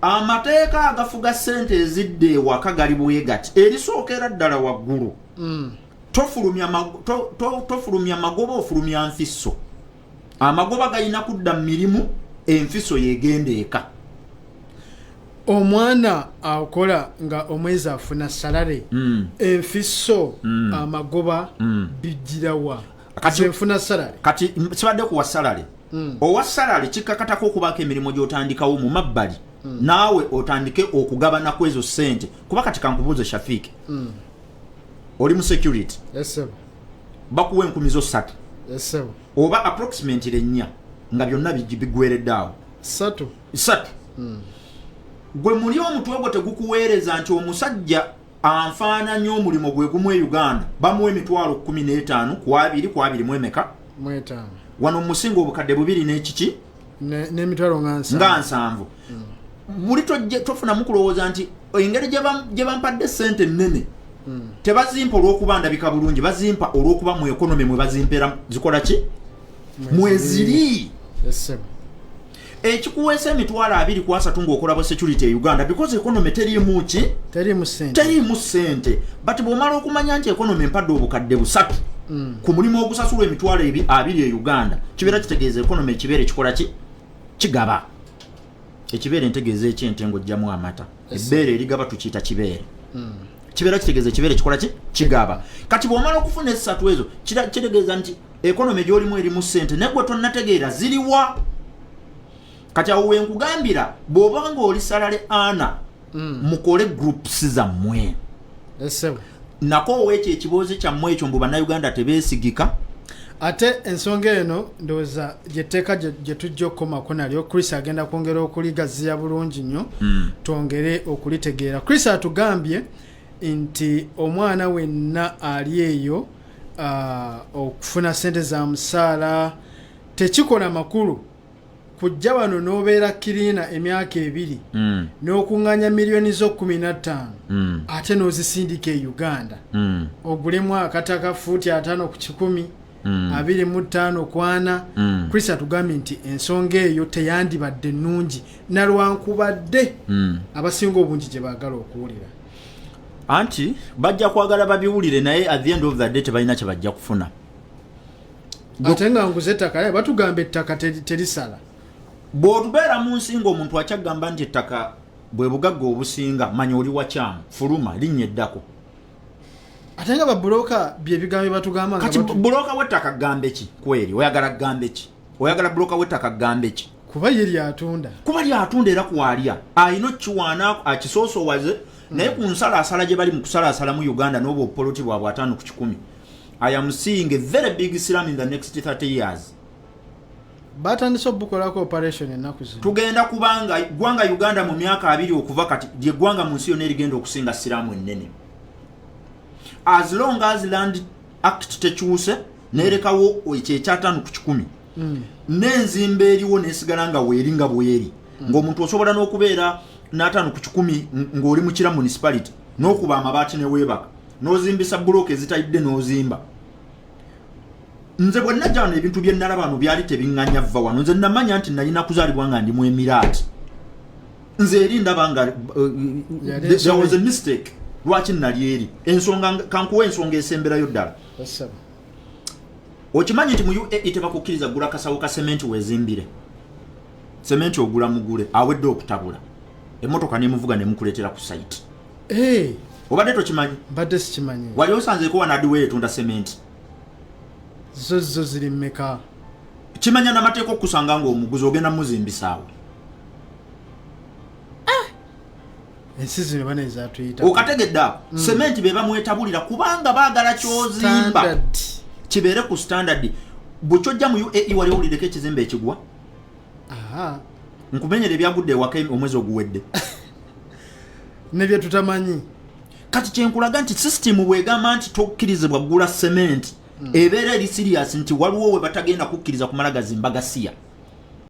amateeka agafuga ssente ezidde ewaka gali bwegati erisookera ddala waggulu tofulumya magoba ofulumya nfiso amagoba galina kudda mu mirimu enfiso yegenda eka omwana akola nga omwezi afuna salare enfiso amagoba bijirawa kati nfuna salare kati sibadde kuwa salare owa salare kikakatako okubaka emirimu gy'otandikawo mu mabbali naawe otandike okugabana kwezo ssente kuba kati kankubuuze Shafiq oli mu security bakuwa 3,000 oba approximately 4 nga byonna bigwereddeawo 3 gwe muli omutwe gwo tegukuweereza nti omusajja anfaananya omulimo gwe gumu e Uganda bamuwa 15,000 ku 2 mwemeka wano musinga obukadde 2 n'ekiki n'emitwalo nga 7 buli tofuna mukulowooza nti engeri gye bampadde ssente nnene tebazimpa olw'okuba ndabika bulungi bazimpa olw'okuba mu economy mwe bazimpera zikola ki mweziri ekikuweesa 20,000 ku 3 ng'okola bwa security e Uganda because economy teriimu ssente but bw'omala okumanya nti economy empadde obukadde 3 ku mulimu ogusasulwa 20,000 e Uganda kibeera kitegeeza economy ekibeere kikola ki kigaba ekibeere ntegeeza eky'entengo ejjamu amata ebbeere erigaba tukiyita kibeere kibeera kitegeeza ekibeere kikola ki kigaba kati bw'omala okufuna 3 ezo kitegeeza nti economy gy'olimu erimu ssente naye gwe tonnategeera ziriwa kati awo wenkugambira bw'oba ng'oli salale ana mukole groups zammwe nako oweekyo ekiboozi kyammwe ekyo mbu bannayuganda tebeesigika ate ensonga eno ndowooza gyetteeka gye tujja okukomako nalyo Chris agenda kwongera okuligaziya bulungi nnyo twongere okulitegeera Chris atugambye nti omwana wenna ali eyo okufuna ssente za musaala tekikola makulu kujja wano n'obeera kirina emyaka 2 n'okuŋŋanya miliyoni zo 15 ate n'ozisindika e Uganda ogulemu akataka fuuti 5 ku 100 25 kwana Chris atugambye nti ensonga eyo teyandibadde nnungi nalwankubadde abasinga obungi gye baagala okuwulira anti bajja kwagala babiwulire naye at the end of the day tebalina kye bajja kufuna ate nga nguze ettaka batugamba ettaka terisala bw'otubeera mu nsi ng'omuntu akyagamba nti ettaka bwe bugagga obusinga manya oli wakyamu fuluma linnya eddako ate nga babuloka bye bigambe batugamba kati buloka w'ettaka gambe ki kweri oyagala gambe ki oyagala buloka w'ettaka gambe ki kuba ye lyatunda era kwalya ayina kiwaana akisoosowaze naye ku nsalaasala gye bali mu kusalaasala mu Uganda n'oba obupoloti bwabwe 5 ku 10 I am seeing a very big slum in the next 30 years batandise obukolako operation ennaku zino tugenda kubanga gwanga Uganda mu myaka 2 okuva kati lye gwanga mu nsi yonna erigenda okusinga siramu ennene as long as land act tekyuse nerekawo ekye kya 5 ku 10 n'enzimba eriwo nesigala nga weeringa bweri ng'omuntu osobola n'okubeera n'5 ku 10 ng'oli mu kira municipality n'okuba amabaati ne weebaka n'ozimbisa buloke ezitayidde n'ozimba nze bwe najja wano ebintu bye nalaba wano byali tebiŋŋanya vva wano nze namanya nti nalina kuzaalibwa nga ndi mu Emiraati nze eri ndaba nga there was a mistake lwaki nali eri ensonga kankuwa ensonga esemberayo ddala okimanyi nti mu UAE tebakukkiriza gula kasawo ka sementi wezimbire sementi ogula mugule awedde okutabula emmotoka nemuvuga nemukuleetera ku site obadde tokimanyi badde sikimanyi wali osanzeeko wanadiwe etunda sementi zo ziri mmeka kimanya n'amateeka okusanga ng'omuguzi ogenda muzimbisaawo ensi zino bane ezatuyita okategedde ako sementi be bamwetabulira kubanga baagala kyozimba kibeere ku standard bwekyojja mu UAE wali owulireko ekizimbe ekigwa nkumenyera ebyagudde ewaka omwezi oguwedde nebye tutamanyi kati kyenkulaga nti system bwegamba nti tokkirizibwa gula sementi ebeera eri serious nti waliwo we batagenda kukkiriza kumala gazimba gasiya